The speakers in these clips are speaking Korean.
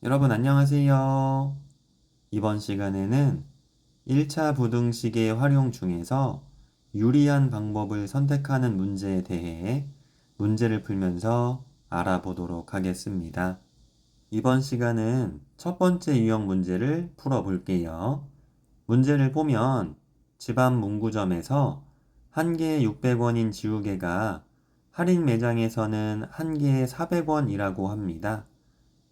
여러분 안녕하세요. 이번 시간에는 1차 부등식의 활용 중에서 유리한 방법을 선택하는 문제에 대해 문제를 풀면서 알아보도록 하겠습니다. 이번 시간은 첫 번째 유형 문제를 풀어볼게요. 문제를 보면 집 앞 문구점에서 한 개에 600원인 지우개가 할인 매장에서는 한 개에 400원이라고 합니다.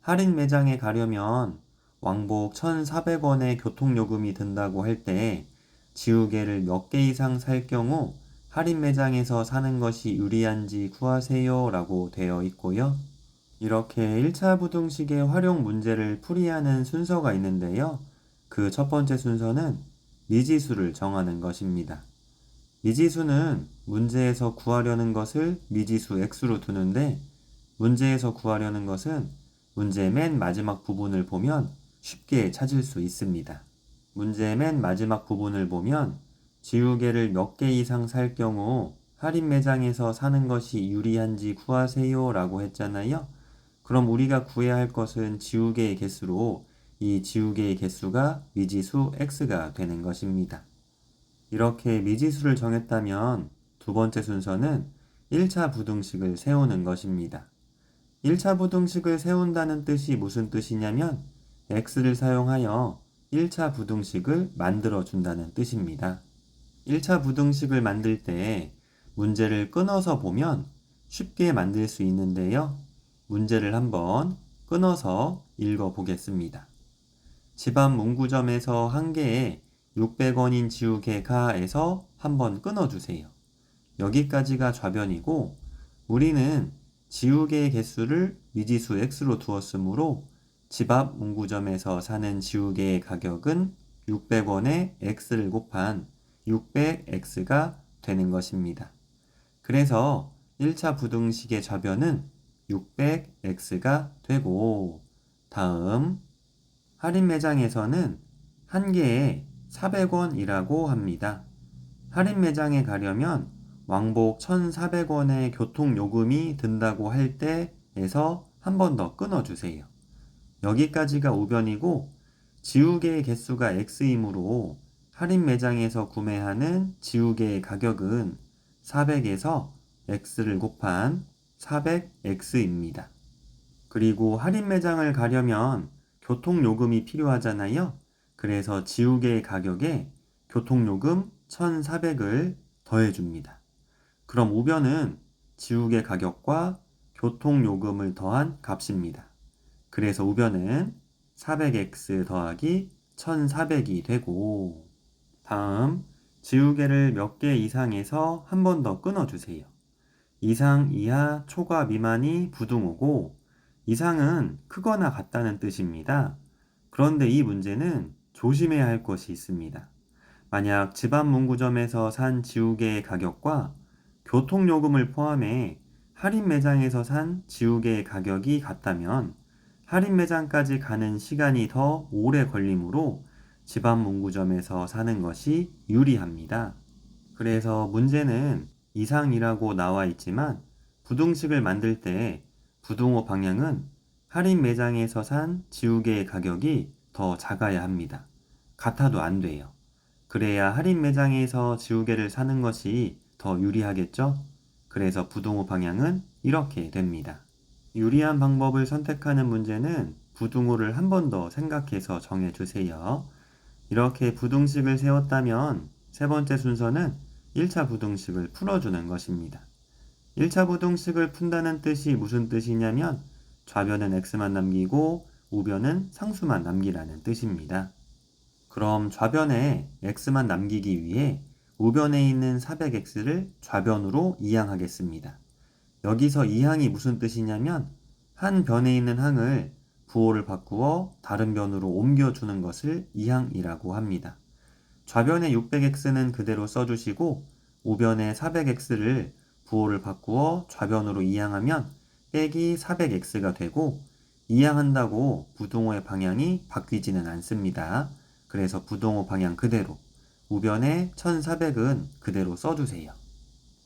할인 매장에 가려면 왕복 1,400원의 교통요금이 든다고 할 때 지우개를 몇 개 이상 살 경우 할인 매장에서 사는 것이 유리한지 구하세요 라고 되어 있고요. 이렇게 1차 부등식의 활용 문제를 풀이하는 순서가 있는데요. 그 첫 번째 순서는 미지수를 정하는 것입니다. 미지수는 문제에서 구하려는 것을 미지수 x로 두는데 문제에서 구하려는 것은 문제 맨 마지막 부분을 보면 쉽게 찾을 수 있습니다. 문제 맨 마지막 부분을 보면 지우개를 몇 개 이상 살 경우 할인 매장에서 사는 것이 유리한지 구하세요 라고 했잖아요. 그럼 우리가 구해야 할 것은 지우개의 개수로 이 지우개의 개수가 미지수 x가 되는 것입니다. 이렇게 미지수를 정했다면 두 번째 순서는 1차 부등식을 세우는 것입니다. 1차 부등식을 세운다는 뜻이 무슨 뜻이냐면 x를 사용하여 1차 부등식을 만들어 준다는 뜻입니다. 1차 부등식을 만들 때 문제를 끊어서 보면 쉽게 만들 수 있는데요. 문제를 한번 끊어서 읽어 보겠습니다. 집 앞 문구점에서 한 개에 600원인 지우개가에서 한번 끊어주세요. 여기까지가 좌변이고 우리는 지우개의 개수를 미지수 x로 두었으므로 집 앞 문구점에서 사는 지우개의 가격은 600원에 x를 곱한 600x가 되는 것입니다. 그래서 1차 부등식의 좌변은 600x가 되고 다음 할인 매장에서는 한 개에 400원이라고 합니다. 할인 매장에 가려면 왕복 1,400원의 교통요금이 든다고 할 때에서 한 번 더 끊어주세요. 여기까지가 우변이고 지우개의 개수가 x이므로 할인 매장에서 구매하는 지우개의 가격은 400에서 x를 곱한 400x입니다. 그리고 할인 매장을 가려면 교통요금이 필요하잖아요. 그래서 지우개의 가격에 교통요금 1,400을 더해줍니다. 그럼 우변은 지우개 가격과 교통요금을 더한 값입니다. 그래서 우변은 400x 더하기 1,400이 되고 다음 지우개를 몇 개 이상에서 한 번 더 끊어주세요. 이상, 이하, 초과, 미만이 부등호고 이상은 크거나 같다는 뜻입니다. 그런데 이 문제는 조심해야 할 것이 있습니다. 만약 집 앞 문구점에서 산 지우개의 가격과 교통요금을 포함해 할인 매장에서 산 지우개의 가격이 같다면 할인 매장까지 가는 시간이 더 오래 걸리므로 집 앞 문구점에서 사는 것이 유리합니다. 그래서 문제는 이상이라고 나와 있지만 부등식을 만들 때 부등호 방향은 할인 매장에서 산 지우개의 가격이 더 작아야 합니다. 같아도 안 돼요. 그래야 할인 매장에서 지우개를 사는 것이 더 유리하겠죠? 그래서 부등호 방향은 이렇게 됩니다. 유리한 방법을 선택하는 문제는 부등호를 한 번 더 생각해서 정해주세요. 이렇게 부등식을 세웠다면 세 번째 순서는 1차 부등식을 풀어주는 것입니다. 1차 부등식을 푼다는 뜻이 무슨 뜻이냐면 좌변은 x만 남기고 우변은 상수만 남기라는 뜻입니다. 그럼 좌변에 x만 남기기 위해 우변에 있는 400x를 좌변으로 이항하겠습니다. 여기서 이항이 무슨 뜻이냐면 한 변에 있는 항을 부호를 바꾸어 다른 변으로 옮겨주는 것을 이항이라고 합니다. 좌변의 600x는 그대로 써주시고 우변의 400x를 부호를 바꾸어 좌변으로 이항하면 빼기 400x가 되고 이항한다고 부등호의 방향이 바뀌지는 않습니다. 그래서 부등호 방향 그대로 우변의 1400은 그대로 써주세요.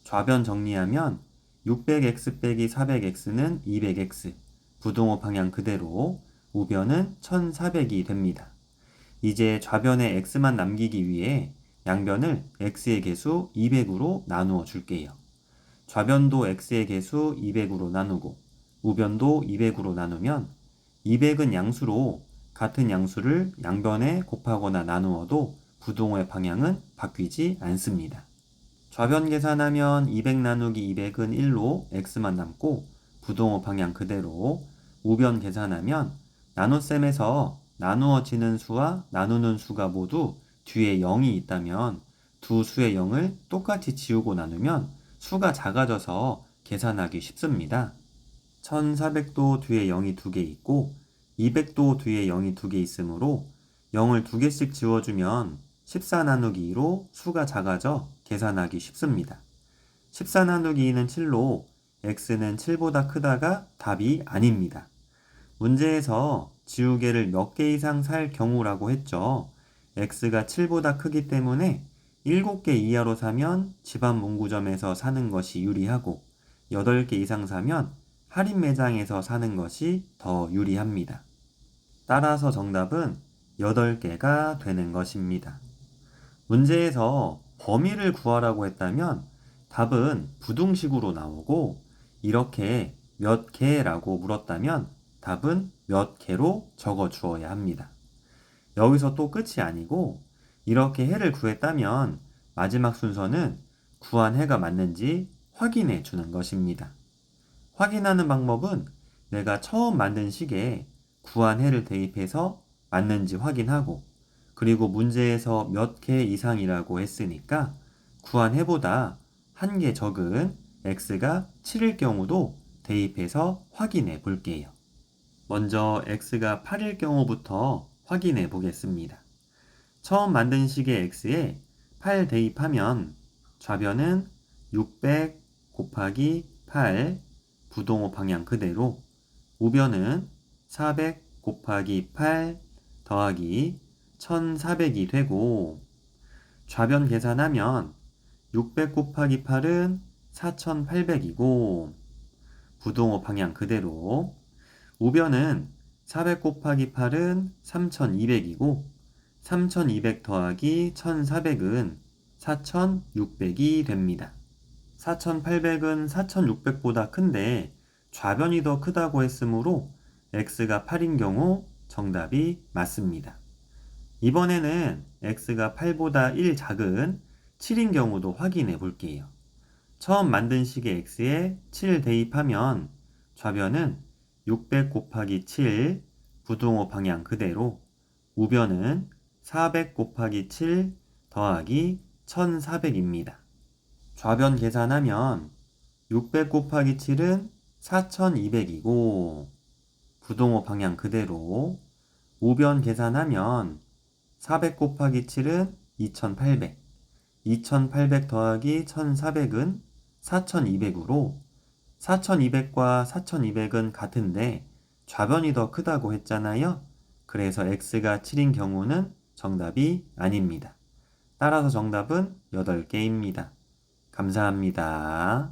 좌변 정리하면 600x 빼기 400x는 200x 부등호 방향 그대로 우변은 1400이 됩니다. 이제 좌변에 x만 남기기 위해 양변을 x의 개수 200으로 나누어 줄게요. 좌변도 x의 개수 200으로 나누고 우변도 200으로 나누면 200은 양수로 같은 양수를 양변에 곱하거나 나누어도 부동호의 방향은 바뀌지 않습니다. 좌변 계산하면 200 나누기 200은 1로 x만 남고 부동호 방향 그대로, 우변 계산하면 나눗셈에서 나누어지는 수와 나누는 수가 모두 뒤에 0이 있다면 두 수의 0을 똑같이 지우고 나누면 수가 작아져서 계산하기 쉽습니다. 1400도 뒤에 0이 2개 있고 200도 뒤에 0이 2개 있으므로 0을 2개씩 지워주면 14 나누기 2로 수가 작아져 계산하기 쉽습니다. 14 나누기 2는 7로 x는 7보다 크다가 답이 아닙니다. 문제에서 지우개를 몇 개 이상 살 경우라고 했죠. x가 7보다 크기 때문에 7개 이하로 사면 집안 문구점에서 사는 것이 유리하고 8개 이상 사면 할인 매장에서 사는 것이 더 유리합니다. 따라서 정답은 8개가 되는 것입니다. 문제에서 범위를 구하라고 했다면 답은 부등식으로 나오고 이렇게 몇 개라고 물었다면 답은 몇 개로 적어 주어야 합니다. 여기서 또 끝이 아니고 이렇게 해를 구했다면 마지막 순서는 구한 해가 맞는지 확인해 주는 것입니다. 확인하는 방법은 내가 처음 만든 식에 구한 해를 대입해서 맞는지 확인하고 그리고 문제에서 몇 개 이상이라고 했으니까 구한 해보다 한 개 적은 x가 7일 경우도 대입해서 확인해 볼게요. 먼저 x가 8일 경우부터 확인해 보겠습니다. 처음 만든 식의 x에 8 대입하면 좌변은 600 곱하기 8 부동호 방향 그대로, 우변은 400 곱하기 8 더하기 1400이 되고 좌변 계산하면 600 곱하기 8은 4800이고 부동호 방향 그대로, 우변은 400 곱하기 8은 3200이고 3200 더하기 1400은 4600이 됩니다. 4800은 4600보다 큰데 좌변이 더 크다고 했으므로 x가 8인 경우 정답이 맞습니다. 이번에는 x가 8보다 1 작은 7인 경우도 확인해 볼게요. 처음 만든 식의 x에 7 대입하면 좌변은 600 곱하기 7 부동호 방향 그대로, 우변은 400 곱하기 7 더하기 1400입니다. 좌변 계산하면 600 곱하기 7은 4200이고 부동호 방향 그대로, 우변 계산하면 400 곱하기 7은 2800, 2800 더하기 1400은 4200으로 4200과 4200은 같은데 좌변이 더 크다고 했잖아요. 그래서 x가 7인 경우는 정답이 아닙니다. 따라서 정답은 8개입니다. 감사합니다.